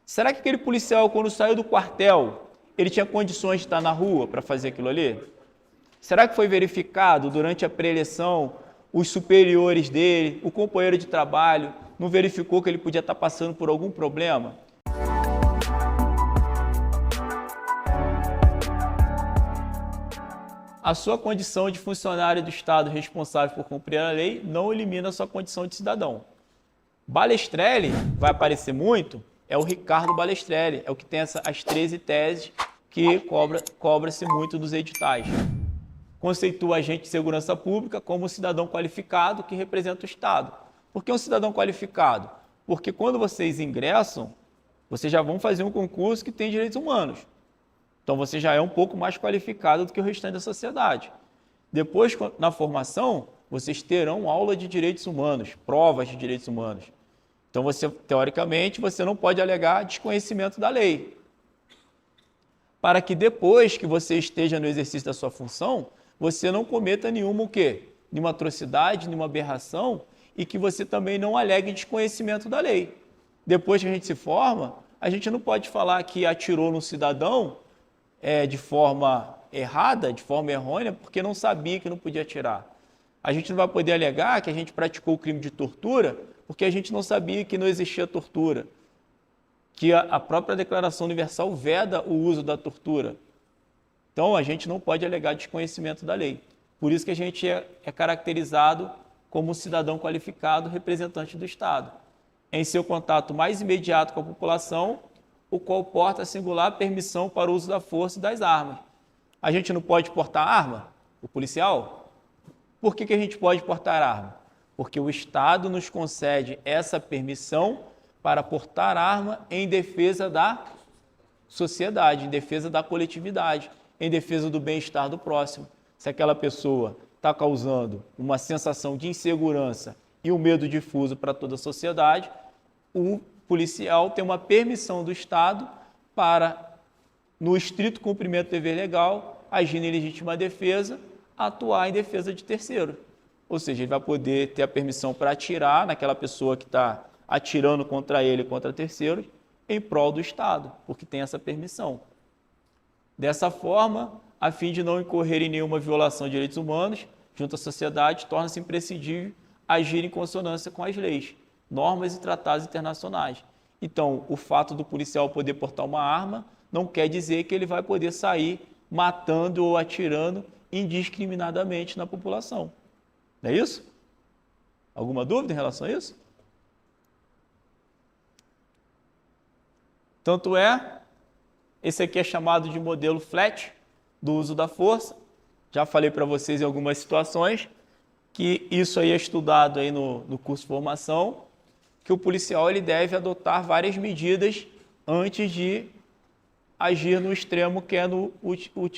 Será que aquele policial, quando saiu do quartel, ele tinha condições de estar na rua para fazer aquilo ali? Será que foi verificado durante a pré-eleição, os superiores dele, o companheiro de trabalho, não verificou que ele podia estar passando por algum problema? A sua condição de funcionário do Estado responsável por cumprir a lei não elimina a sua condição de cidadão. Balestrelli, vai aparecer muito, é o Ricardo Balestrelli, é o que tem as 13 teses que cobra-se muito dos editais. Conceitua agente de segurança pública como um cidadão qualificado que representa o Estado. Por que um cidadão qualificado? Porque quando vocês ingressam, vocês já vão fazer um concurso que tem direitos humanos. Então você já é um pouco mais qualificado do que o restante da sociedade. Depois, na formação, vocês terão aula de direitos humanos, provas de direitos humanos. Então, teoricamente, você não pode alegar desconhecimento da lei. Para que depois que você esteja no exercício da sua função, você não cometa nenhuma o quê? Nenhuma atrocidade, nenhuma aberração e que você também não alegue desconhecimento da lei. Depois que a gente se forma, a gente não pode falar que atirou no cidadão de forma errada, de forma errônea, porque não sabia que não podia atirar. A gente não vai poder alegar que a gente praticou o crime de tortura porque a gente não sabia que não existia tortura, que a própria Declaração Universal veda o uso da tortura. Então, a gente não pode alegar desconhecimento da lei. Por isso que a gente é caracterizado como um cidadão qualificado, representante do Estado. Em seu contato mais imediato com a população, o qual porta a singular permissão para o uso da força e das armas. A gente não pode portar arma? O policial? Por que a gente pode portar arma? Porque o Estado nos concede essa permissão para portar arma em defesa da sociedade, em defesa da coletividade, em defesa do bem-estar do próximo. Se aquela pessoa está causando uma sensação de insegurança e um medo difuso para toda a sociedade, o policial tem uma permissão do Estado para, no estrito cumprimento do dever legal, agir em legítima defesa, atuar em defesa de terceiro. Ou seja, ele vai poder ter a permissão para atirar naquela pessoa que está atirando contra ele e contra terceiros em prol do Estado, porque tem essa permissão. Dessa forma, a fim de não incorrer em nenhuma violação de direitos humanos, junto à sociedade, torna-se imprescindível agir em consonância com as leis, normas e tratados internacionais. Então, o fato do policial poder portar uma arma não quer dizer que ele vai poder sair matando ou atirando indiscriminadamente na população. Não é isso? Alguma dúvida em relação a isso? Tanto é, esse aqui é chamado de modelo flat do uso da força. Já falei para vocês em algumas situações que isso aí é estudado aí no curso de formação, que o policial ele deve adotar várias medidas antes de agir no extremo que é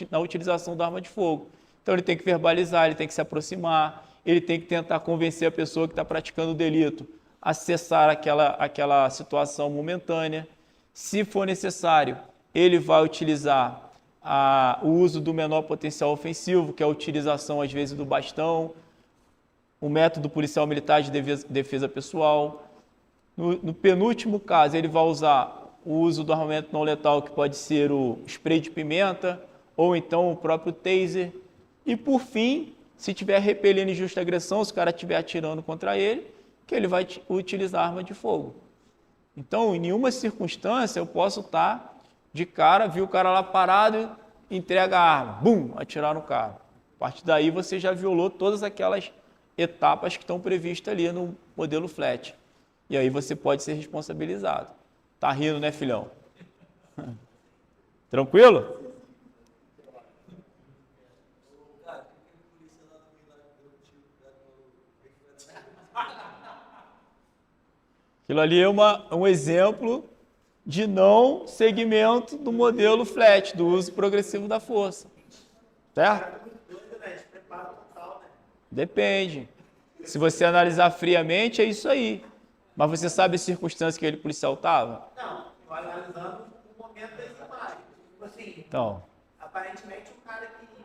na utilização da arma de fogo. Então ele tem que verbalizar, ele tem que se aproximar, ele tem que tentar convencer a pessoa que está praticando o delito a cessar aquela situação momentânea. Se for necessário, ele vai utilizar o uso do menor potencial ofensivo, que é a utilização, às vezes, do bastão, o método policial militar de defesa pessoal. No penúltimo caso, ele vai usar o uso do armamento não letal, que pode ser o spray de pimenta, ou então o próprio taser. E, por fim, se estiver repelindo injusta agressão, se o cara estiver atirando contra ele, que ele vai utilizar arma de fogo. Então, em nenhuma circunstância eu posso estar de cara, vi o cara lá parado, entrega a arma, bum, atirar no cara. A partir daí você já violou todas aquelas etapas que estão previstas ali no modelo flat. E aí você pode ser responsabilizado. Tá rindo, né, filhão? Tranquilo? Aquilo ali é um exemplo de não segmento do modelo flat, do uso progressivo da força. Certo? Depende. Se você analisar friamente, é isso aí. Mas você sabe as circunstâncias que aquele policial estava? Não, eu analisando o momento das imagens. Tipo assim, Então. aparentemente o cara que não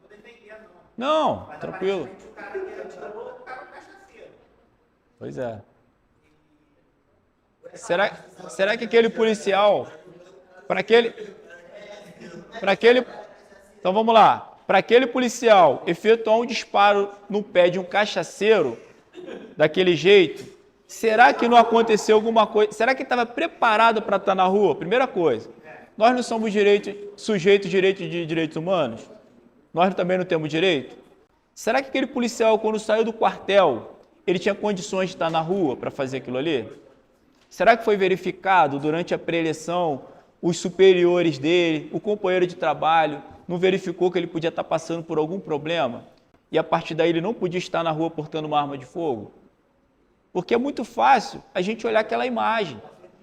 vou defender, Não, mas tranquilo. aparentemente o cara que atirou, o cara é um cachaceiro. Pois é. O será que aquele policial, para aquele, então vamos lá, para aquele policial efetuar um disparo no pé de um cachaceiro, daquele jeito, será que não aconteceu alguma coisa? Será que ele estava preparado para estar na rua? Primeira coisa, nós não somos sujeitos de direitos humanos? Nós também não temos direito? Será que aquele policial, quando saiu do quartel, ele tinha condições de estar na rua para fazer aquilo ali? Será que foi verificado durante a pré-eleição, os superiores dele, o companheiro de trabalho, não verificou que ele podia estar passando por algum problema? E a partir daí ele não podia estar na rua portando uma arma de fogo? Porque é muito fácil a gente olhar aquela imagem.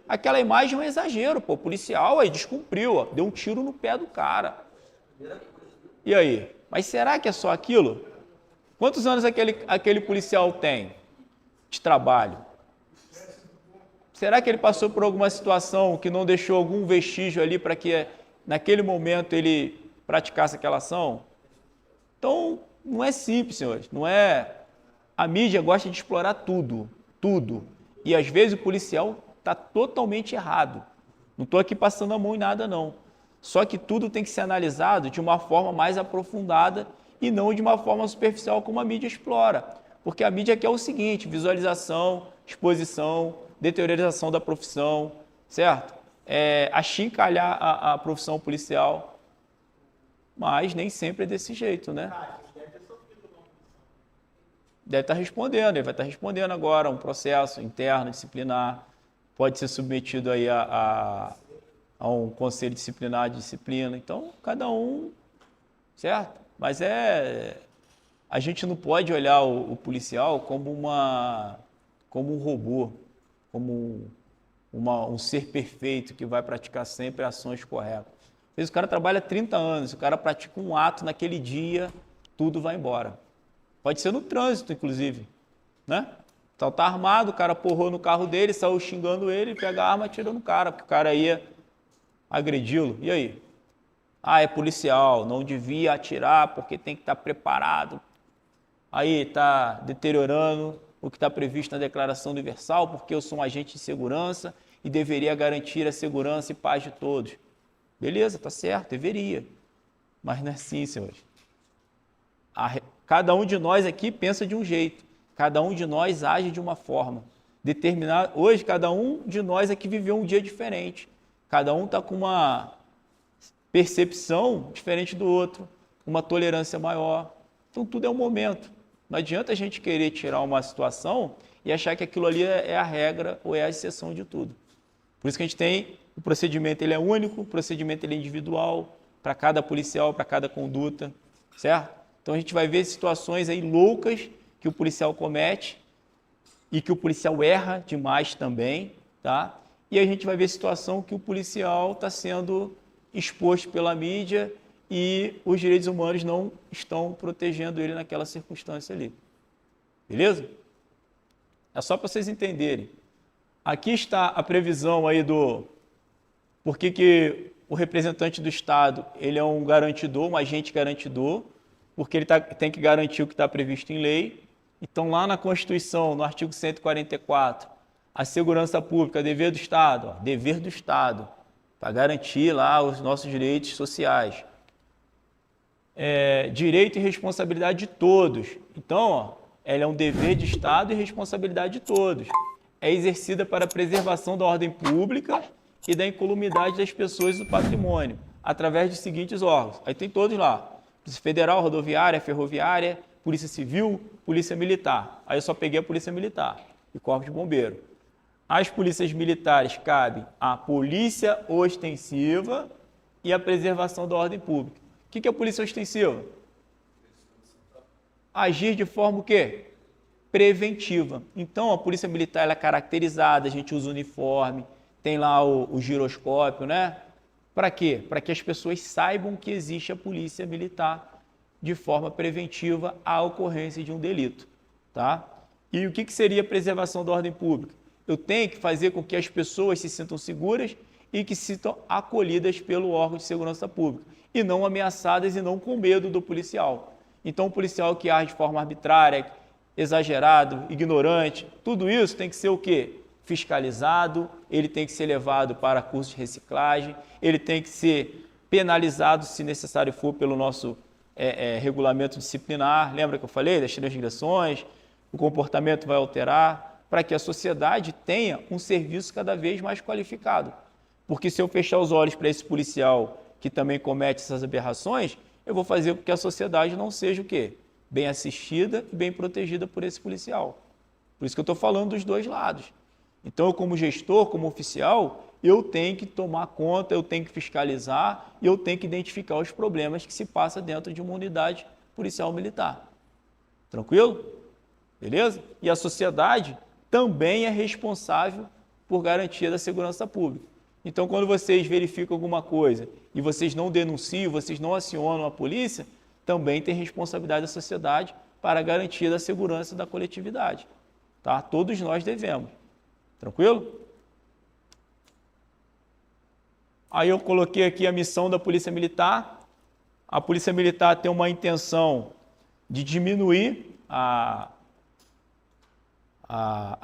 Aquela imagem é um exagero, pô. O policial aí descumpriu, ó, deu um tiro no pé do cara. E aí? Mas será que é só aquilo? Quantos anos aquele policial tem de trabalho? Será que ele passou por alguma situação que não deixou algum vestígio ali para que naquele momento ele praticasse aquela ação? Então, não é simples, senhores. Não é. A mídia gosta de explorar tudo, tudo. E às vezes o policial está totalmente errado. Não estou aqui passando a mão em nada, não. Só que tudo tem que ser analisado de uma forma mais aprofundada e não de uma forma superficial como a mídia explora. Porque a mídia quer o seguinte: visualização, exposição, deteriorização da profissão, certo? Achincalhar a profissão policial. Mas nem sempre é desse jeito, né? Deve estar respondendo, ele vai estar respondendo agora um processo interno, disciplinar, pode ser submetido aí a um conselho disciplinar de disciplina. Então, cada um, certo? Mas a gente não pode olhar o policial como um robô, como um ser perfeito que vai praticar sempre ações corretas. Às vezes o cara trabalha 30 anos, o cara pratica um ato naquele dia, tudo vai embora. Pode ser no trânsito, inclusive, né? Então tá armado, o cara porrou no carro dele, saiu xingando ele, pega a arma e atira no cara, porque o cara ia agredi-lo. E aí? É policial, não devia atirar porque tem que estar preparado. Aí está deteriorando o que está previsto na Declaração Universal, porque eu sou um agente de segurança e deveria garantir a segurança e paz de todos. Beleza, tá certo, deveria. Mas não é assim, senhores. Cada um de nós aqui pensa de um jeito, cada um de nós age de uma forma. Hoje, cada um de nós aqui viveu um dia diferente. Cada um está com uma percepção diferente do outro, uma tolerância maior. Então, tudo é um momento. Não adianta a gente querer tirar uma situação e achar que aquilo ali é a regra ou é a exceção de tudo. Por isso que a gente tem, o procedimento ele é único, o procedimento ele é individual, para cada policial, para cada conduta, certo? Então, a gente vai ver situações aí loucas que o policial comete e que o policial erra demais também, tá? E a gente vai ver situação que o policial está sendo exposto pela mídia e os direitos humanos não estão protegendo ele naquela circunstância ali. Beleza? É só para vocês entenderem. Aqui está a previsão aí por que o representante do Estado ele é um garantidor, um agente garantidor, porque ele tem que garantir o que está previsto em lei. Então, lá na Constituição, no artigo 144, a segurança pública, dever do Estado, dever do Estado, para garantir lá os nossos direitos sociais. Direito e responsabilidade de todos. Então, ela é um dever de Estado e responsabilidade de todos. É exercida para a preservação da ordem pública e da incolumidade das pessoas e do patrimônio, através dos seguintes órgãos. Aí tem todos lá. Polícia Federal, Rodoviária, Ferroviária, Polícia Civil, Polícia Militar. Aí eu só peguei a Polícia Militar e Corpo de Bombeiro. As polícias militares cabem a polícia ostensiva e a preservação da ordem pública. O que é a polícia ostensiva? Agir de forma o quê? Preventiva. Então, a polícia militar ela é caracterizada, a gente usa uniforme, tem lá o giroscópio, né? Para quê? Para que as pessoas saibam que existe a polícia militar de forma preventiva à ocorrência de um delito, tá? E o que seria a preservação da ordem pública? Eu tenho que fazer com que as pessoas se sintam seguras e que se sintam acolhidas pelo órgão de segurança pública e não ameaçadas e não com medo do policial. Então, o policial que age de forma arbitrária, exagerado, ignorante, tudo isso tem que ser o quê? fiscalizado, ele tem que ser levado para cursos de reciclagem, ele tem que ser penalizado, se necessário for, pelo nosso regulamento disciplinar. Lembra que eu falei das transgressões? O comportamento vai alterar para que a sociedade tenha um serviço cada vez mais qualificado. Porque se eu fechar os olhos para esse policial que também comete essas aberrações, eu vou fazer com que a sociedade não seja o quê? Bem assistida e bem protegida por esse policial. Por isso que eu estou falando dos dois lados. Então, eu como gestor, como oficial, eu tenho que tomar conta, eu tenho que fiscalizar e eu tenho que identificar os problemas que se passam dentro de uma unidade policial militar. Tranquilo? Beleza? E a sociedade também é responsável por garantia da segurança pública. Então, quando vocês verificam alguma coisa e vocês não denunciam, vocês não acionam a polícia, também tem responsabilidade da sociedade para a garantia da segurança da coletividade. Tá? Todos nós devemos. Tranquilo? Aí eu coloquei aqui a missão da Polícia Militar. A Polícia Militar tem uma intenção de diminuir a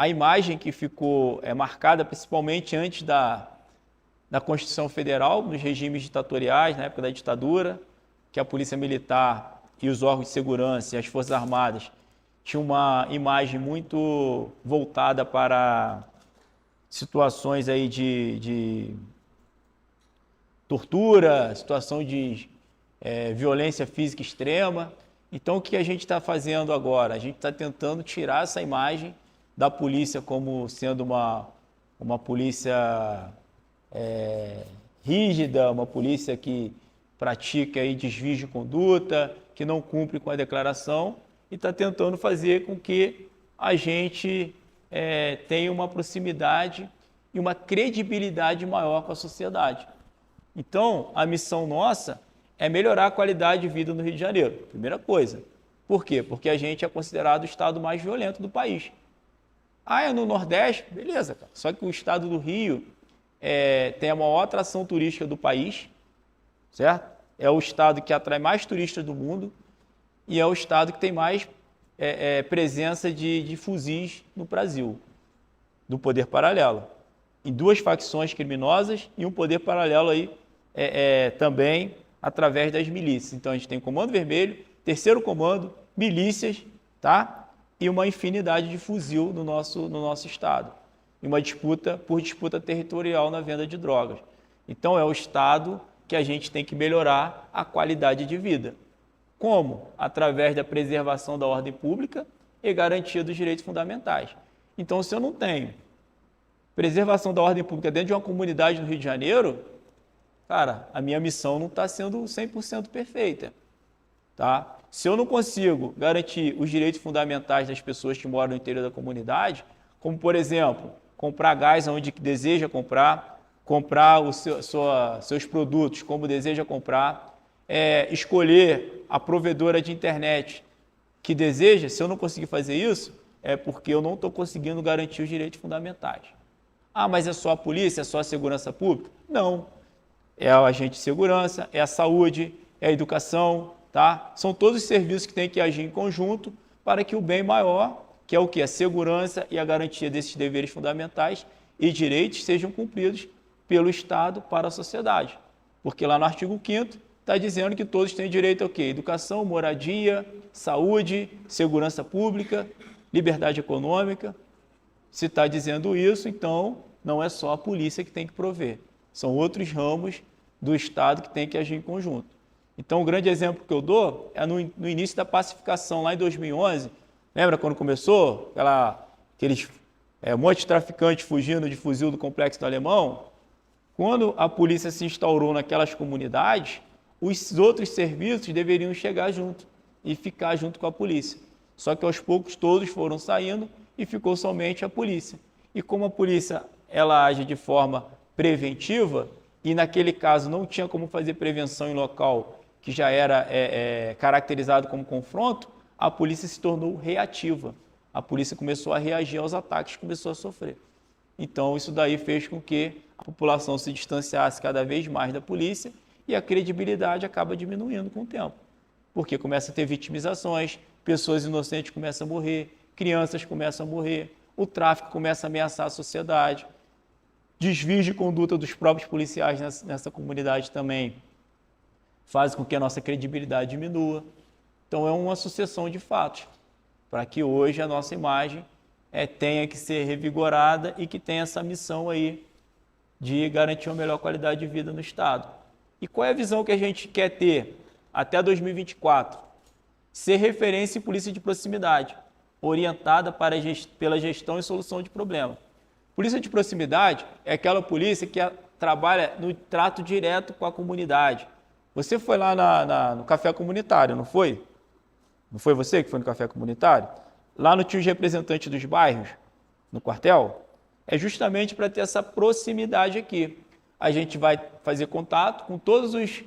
imagem que ficou marcada principalmente antes da Constituição Federal, nos regimes ditatoriais, na época da ditadura, que a Polícia Militar e os órgãos de segurança e as Forças Armadas tinham uma imagem muito voltada para situações aí de tortura, situação de violência física extrema. Então, o que a gente está fazendo agora? A gente está tentando tirar essa imagem da polícia como sendo uma polícia rígida, uma polícia que pratica aí desvios de conduta, que não cumpre com a declaração, e está tentando fazer com que a gente tenha uma proximidade e uma credibilidade maior com a sociedade. Então, a missão nossa é melhorar a qualidade de vida no Rio de Janeiro, primeira coisa. Por quê? Porque a gente é considerado o estado mais violento do país. É no Nordeste? Beleza, cara. Só que o estado do Rio tem a maior atração turística do país, certo? É o estado que atrai mais turistas do mundo e é o estado que tem mais presença de fuzis no Brasil, do poder paralelo. Em duas facções criminosas e um poder paralelo aí também através das milícias. Então, a gente tem o Comando Vermelho, Terceiro Comando, milícias, tá? E uma infinidade de fuzil no nosso estado. E uma disputa territorial na venda de drogas. Então, é o estado que a gente tem que melhorar a qualidade de vida. Como? Através da preservação da ordem pública e garantia dos direitos fundamentais. Então, se eu não tenho preservação da ordem pública dentro de uma comunidade no Rio de Janeiro, cara, a minha missão não está sendo 100% perfeita. Tá? Se eu não consigo garantir os direitos fundamentais das pessoas que moram no interior da comunidade, como, por exemplo, comprar gás onde deseja comprar seus produtos como deseja comprar, escolher a provedora de internet que deseja, se eu não conseguir fazer isso, é porque eu não estou conseguindo garantir os direitos fundamentais. Mas é só a polícia, é só a segurança pública? Não. É o agente de segurança, é a saúde, é a educação, tá? São todos os serviços que têm que agir em conjunto para que o bem maior, que é o quê? A segurança e a garantia desses deveres fundamentais e direitos sejam cumpridos pelo Estado para a sociedade. Porque lá no artigo 5º está dizendo que todos têm direito ao quê? Educação, moradia, saúde, segurança pública, liberdade econômica. Se está dizendo isso, então não é só a polícia que tem que prover. São outros ramos do Estado que tem que agir em conjunto. Então, o grande exemplo que eu dou é no início da pacificação, lá em 2011. Lembra quando começou? Aqueles um monte de traficantes fugindo de fuzil do Complexo do Alemão? Quando a polícia se instaurou naquelas comunidades, os outros serviços deveriam chegar junto e ficar junto com a polícia. Só que aos poucos todos foram saindo e ficou somente a polícia. E como a polícia ela age de forma preventiva, e naquele caso não tinha como fazer prevenção em local que já era caracterizado como confronto, a polícia se tornou reativa. A polícia começou a reagir aos ataques, começou a sofrer. Então, isso daí fez com que a população se distanciasse cada vez mais da polícia e a credibilidade acaba diminuindo com o tempo. Porque começa a ter vitimizações, pessoas inocentes começam a morrer, crianças começam a morrer, o tráfico começa a ameaçar a sociedade, desvios de conduta dos próprios policiais nessa comunidade também faz com que a nossa credibilidade diminua. Então é uma sucessão de fatos para que hoje a nossa imagem tenha que ser revigorada e que tenha essa missão aí de garantir uma melhor qualidade de vida no Estado. E qual é a visão que a gente quer ter até 2024? Ser referência em polícia de proximidade, orientada pela gestão e solução de problemas. Polícia de proximidade é aquela polícia que trabalha no trato direto com a comunidade. Você foi lá no café comunitário, não foi? Não foi você que foi no café comunitário? Lá no tinha os representantes dos bairros, no quartel. É justamente para ter essa proximidade aqui. A gente vai fazer contato com todos os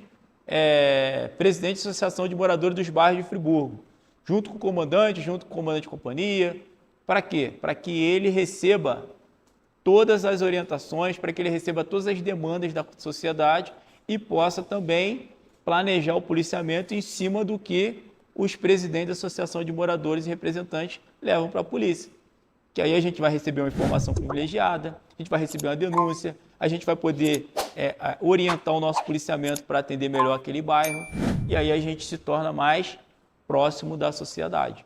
presidentes da Associação de Moradores dos Bairros de Friburgo, junto com o comandante de companhia. Para quê? Para que ele receba todas as orientações, para que ele receba todas as demandas da sociedade e possa também planejar o policiamento em cima do que os presidentes da Associação de Moradores e representantes levam para a polícia. Que aí a gente vai receber uma informação privilegiada, a gente vai receber uma denúncia, a gente vai poder orientar o nosso policiamento para atender melhor aquele bairro, e aí a gente se torna mais próximo da sociedade.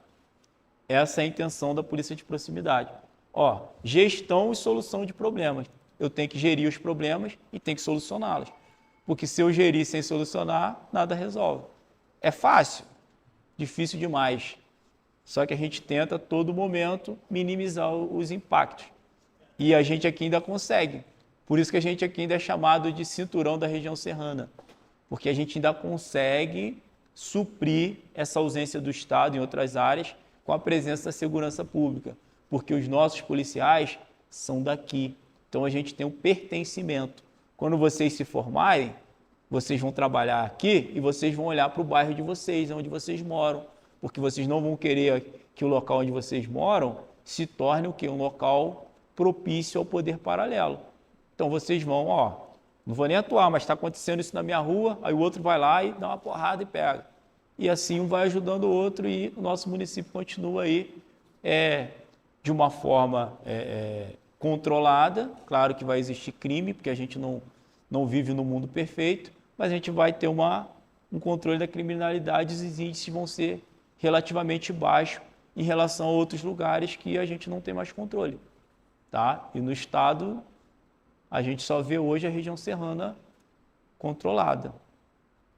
Essa é a intenção da polícia de proximidade. Gestão e solução de problemas. Eu tenho que gerir os problemas e tenho que solucioná-los. Porque se eu gerir sem solucionar, nada resolve. É fácil? Difícil demais. Só que a gente tenta, a todo momento, minimizar os impactos. E a gente aqui ainda consegue. Por isso que a gente aqui ainda é chamado de cinturão da região serrana. Porque a gente ainda consegue suprir essa ausência do Estado em outras áreas com a presença da segurança pública. Porque os nossos policiais são daqui. Então a gente tem um pertencimento. Quando vocês se formarem, vocês vão trabalhar aqui e vocês vão olhar para o bairro de vocês, onde vocês moram. Porque vocês não vão querer que o local onde vocês moram se torne o quê? Um local propício ao poder paralelo. Então vocês vão, não vou nem atuar, mas está acontecendo isso na minha rua, aí o outro vai lá e dá uma porrada e pega. E assim um vai ajudando o outro e o nosso município continua aí de uma forma controlada. Claro que vai existir crime, porque a gente não vive no mundo perfeito, mas a gente vai ter um controle da criminalidade e os índices vão ser relativamente baixos em relação a outros lugares que a gente não tem mais controle. Tá? E no Estado, a gente só vê hoje a região serrana controlada.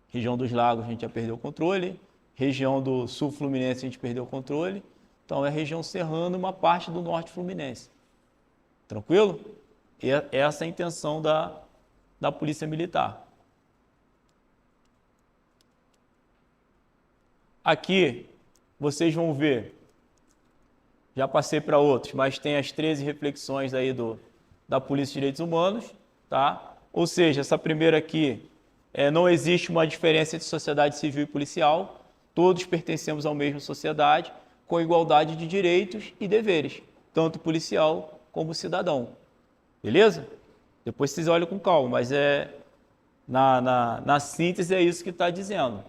Região dos Lagos a gente já perdeu o controle, região do Sul Fluminense a gente perdeu o controle, então é a região serrana e uma parte do Norte Fluminense. Tranquilo? Essa é a intenção da Polícia Militar. Aqui, vocês vão ver, já passei para outros, mas tem as 13 reflexões aí da Polícia de Direitos Humanos, tá? Ou seja, essa primeira aqui, não existe uma diferença entre sociedade civil e policial, todos pertencemos à mesma sociedade, com igualdade de direitos e deveres, tanto policial como cidadão. Beleza? Depois vocês olham com calma, mas na síntese é isso que está dizendo.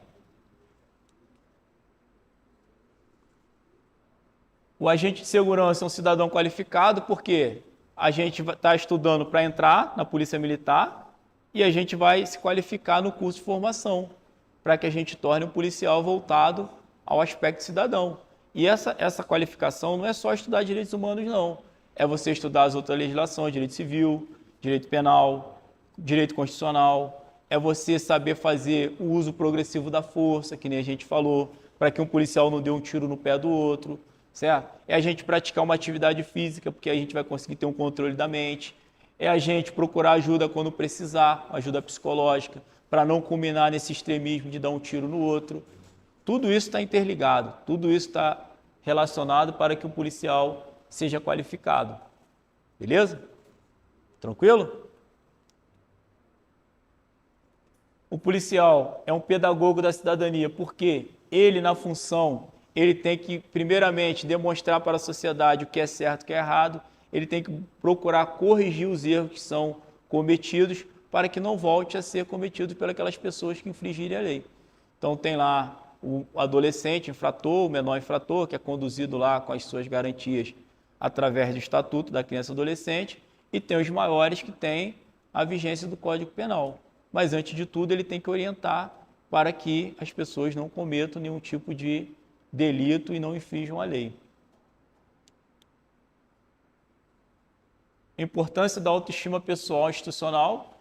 O agente de segurança é um cidadão qualificado porque a gente está estudando para entrar na Polícia Militar e a gente vai se qualificar no curso de formação para que a gente torne um policial voltado ao aspecto cidadão. E essa qualificação não é só estudar direitos humanos, não. É você estudar as outras legislações, direito civil, direito penal, direito constitucional. É você saber fazer o uso progressivo da força, que nem a gente falou, para que um policial não dê um tiro no pé do outro. Certo? É a gente praticar uma atividade física, porque a gente vai conseguir ter um controle da mente. É a gente procurar ajuda quando precisar, ajuda psicológica, para não culminar nesse extremismo de dar um tiro no outro. Tudo isso está interligado, tudo isso está relacionado para que o policial seja qualificado. Beleza? Tranquilo? O policial é um pedagogo da cidadania, porque ele, na função, ele tem que, primeiramente, demonstrar para a sociedade o que é certo e o que é errado, ele tem que procurar corrigir os erros que são cometidos para que não volte a ser cometido pelas pessoas que infringirem a lei. Então tem lá o adolescente infrator, o menor infrator, que é conduzido lá com as suas garantias através do Estatuto da Criança e Adolescente, e tem os maiores que têm a vigência do Código Penal. Mas, antes de tudo, ele tem que orientar para que as pessoas não cometam nenhum tipo de delito e não infringam a lei. Importância da autoestima pessoal e institucional.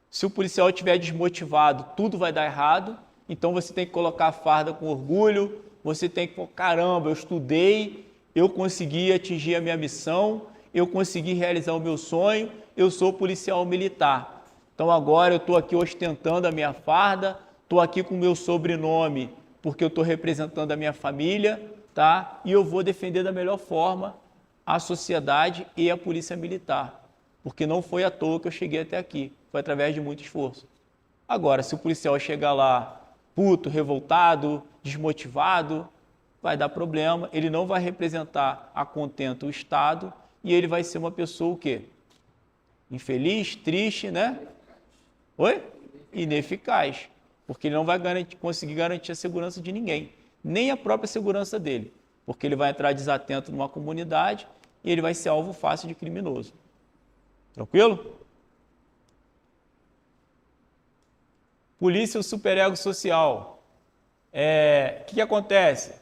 Se o policial estiver desmotivado, tudo vai dar errado. Então você tem que colocar a farda com orgulho, você tem que falar, caramba, eu estudei, eu consegui atingir a minha missão, eu consegui realizar o meu sonho, eu sou policial militar. Então agora eu estou aqui ostentando a minha farda, estou aqui com o meu sobrenome, porque eu estou representando a minha família, tá? E eu vou defender da melhor forma a sociedade e a polícia militar, porque não foi à toa que eu cheguei até aqui, foi através de muito esforço. Agora, se o policial chegar lá puto, revoltado, desmotivado, vai dar problema, ele não vai representar a contento o Estado e ele vai ser uma pessoa o quê? Infeliz, triste, né? Oi? Ineficaz, porque ele não vai conseguir garantir a segurança de ninguém, nem a própria segurança dele, porque ele vai entrar desatento numa comunidade e ele vai ser alvo fácil de criminoso. Tranquilo? Polícia e o superego social. O que acontece?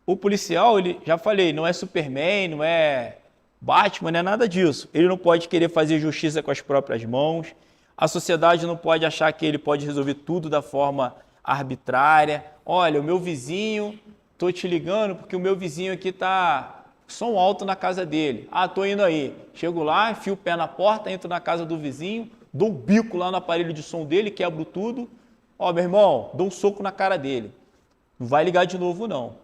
O policial, ele, já falei, não é Superman, não é Batman, não é nada disso. Ele não pode querer fazer justiça com as próprias mãos. A sociedade não pode achar que ele pode resolver tudo da forma arbitrária. Olha, o meu vizinho, estou te ligando porque o meu vizinho aqui está som alto na casa dele. Ah, estou indo aí. Chego lá, enfio o pé na porta, entro na casa do vizinho, dou um bico lá no aparelho de som dele, quebro tudo. Ó, meu irmão, dou um soco na cara dele. Não vai ligar de novo, não.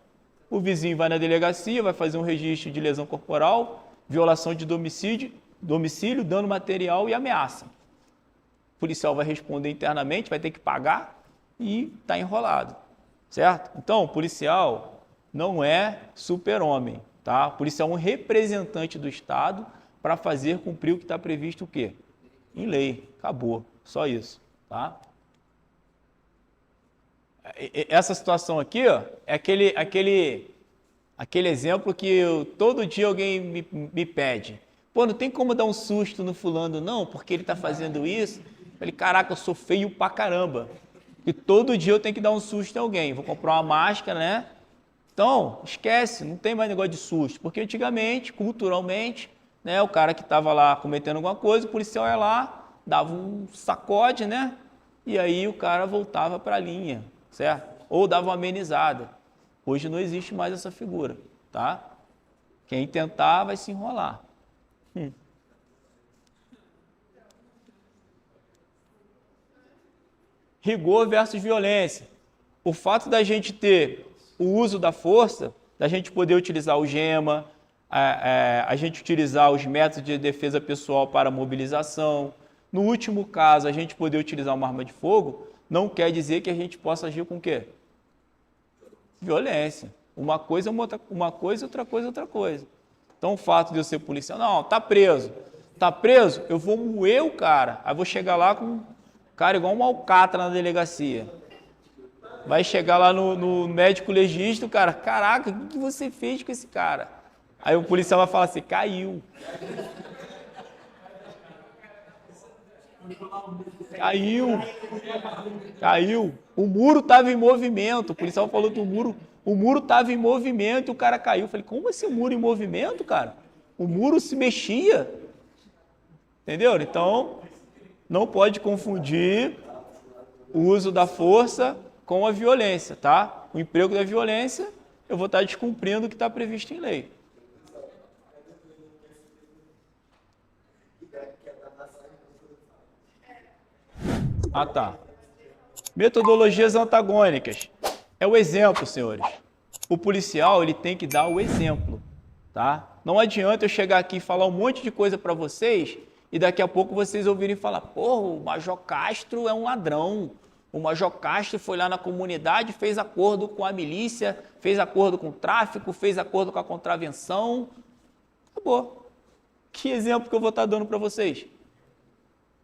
O vizinho vai na delegacia, vai fazer um registro de lesão corporal, violação de domicílio, dano material e ameaça. O policial vai responder internamente, vai ter que pagar e está enrolado, certo? Então, o policial não é super-homem, tá? O policial é um representante do Estado para fazer cumprir o que está previsto o quê? Em lei. Acabou. Só isso, tá? Essa situação aqui, ó, é aquele exemplo que todo dia alguém me pede. Pô, não tem como dar um susto no fulano, não, porque ele está fazendo isso. Eu falei, caraca, eu sou feio pra caramba. E todo dia eu tenho que dar um susto em alguém. Vou comprar uma máscara, né? Então, esquece, não tem mais negócio de susto. Porque antigamente, culturalmente, né, o cara que estava lá cometendo alguma coisa, o policial ia lá, dava um sacode, né? E aí o cara voltava para a linha, certo? Ou dava uma amenizada. Hoje não existe mais essa figura, tá? Quem tentar vai se enrolar. Rigor versus violência. O fato da gente ter o uso da força, da gente poder utilizar o GEMA, a gente utilizar os métodos de defesa pessoal para mobilização, no último caso, a gente poder utilizar uma arma de fogo, não quer dizer que a gente possa agir com o quê? Violência. Uma coisa, outra coisa, outra coisa. Então, o fato de eu ser policial, não, tá preso. Tá preso? Eu vou moer o cara. Aí vou chegar lá com um cara igual um alcatra na delegacia. Vai chegar lá no médico legista, o cara, caraca, o que você fez com esse cara? Aí o policial vai falar assim, caiu. Caiu. O muro estava em movimento. O policial falou que o muro estava em movimento e o cara caiu. Eu falei, como esse muro em movimento, cara? O muro se mexia. Entendeu? Então, não pode confundir o uso da força com a violência, tá? O emprego da violência, eu vou estar descumprindo o que está previsto em lei. Ah, tá. Metodologias antagônicas. É o exemplo, senhores. O policial, ele tem que dar o exemplo, tá? Não adianta eu chegar aqui e falar um monte de coisa para vocês e daqui a pouco vocês ouvirem falar, porra, o Major Castro é um ladrão. O Major Castro foi lá na comunidade, fez acordo com a milícia, fez acordo com o tráfico, fez acordo com a contravenção. Acabou. Que exemplo que eu vou estar dando para vocês?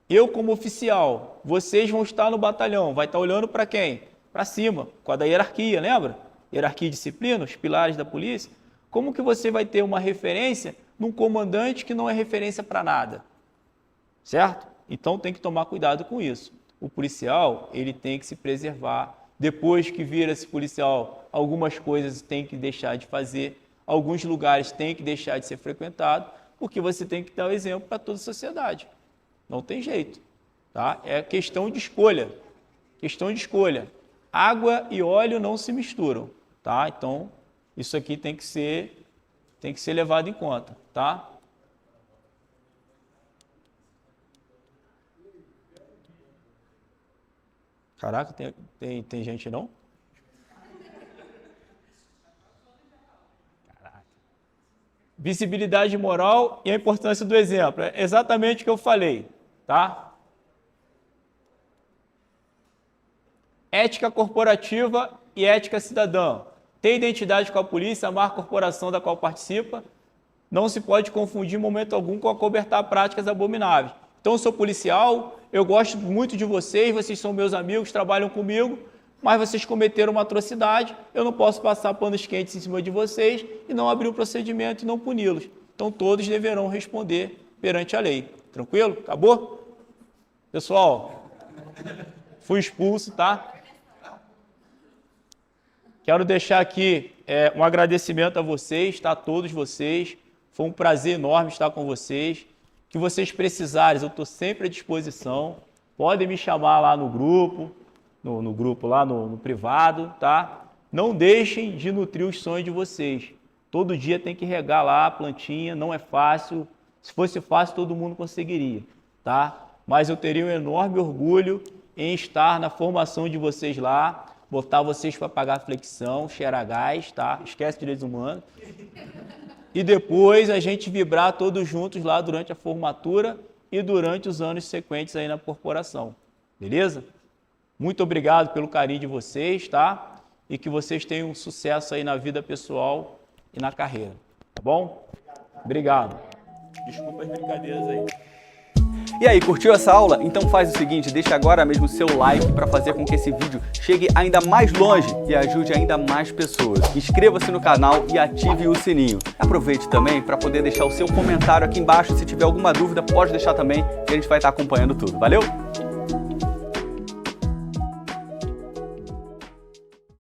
Eu, como oficial, vocês vão estar no batalhão, vai estar olhando para quem? Para cima, com a da hierarquia, lembra? Hierarquia e disciplina, os pilares da polícia. Como que você vai ter uma referência num comandante que não é referência para nada, certo? Então tem que tomar cuidado com isso. O policial, ele tem que se preservar. Depois que vira esse policial, algumas coisas tem que deixar de fazer, alguns lugares tem que deixar de ser frequentado, porque você tem que dar o exemplo para toda a sociedade. Não tem jeito, tá? É questão de escolha. Questão de escolha. Água e óleo não se misturam, tá? Então, isso aqui tem que ser levado em conta, tá? Caraca, tem gente não? Caraca. Visibilidade moral e a importância do exemplo. É exatamente o que eu falei, tá? Ética corporativa e ética cidadã. Ter identidade com a polícia, amar a corporação da qual participa, não se pode confundir em momento algum com acobertar práticas abomináveis. Então, eu sou policial, eu gosto muito de vocês são meus amigos, trabalham comigo, mas vocês cometeram uma atrocidade, eu não posso passar panos quentes em cima de vocês e não abrir o procedimento e não puni-los. Então, todos deverão responder perante a lei. Tranquilo? Acabou? Pessoal, fui expulso, tá? Quero deixar aqui um agradecimento a vocês, tá? A todos vocês. Foi um prazer enorme estar com vocês. Que vocês precisarem, eu estou sempre à disposição. Podem me chamar lá no grupo, no grupo lá no privado, tá? Não deixem de nutrir os sonhos de vocês. Todo dia tem que regar lá a plantinha, não é fácil. Se fosse fácil, todo mundo conseguiria, tá? Mas eu teria um enorme orgulho em estar na formação de vocês lá, botar vocês para pagar flexão, cheirar gás, tá? Esquece direitos humanos. E depois a gente vibrar todos juntos lá durante a formatura e durante os anos sequentes aí na corporação. Beleza? Muito obrigado pelo carinho de vocês, tá? E que vocês tenham sucesso aí na vida pessoal e na carreira. Tá bom? Obrigado. Desculpa as brincadeiras aí. E aí, curtiu essa aula? Então faz o seguinte, deixa agora mesmo o seu like para fazer com que esse vídeo chegue ainda mais longe e ajude ainda mais pessoas. Inscreva-se no canal e ative o sininho. Aproveite também para poder deixar o seu comentário aqui embaixo. Se tiver alguma dúvida, pode deixar também, que a gente vai estar acompanhando tudo. Valeu?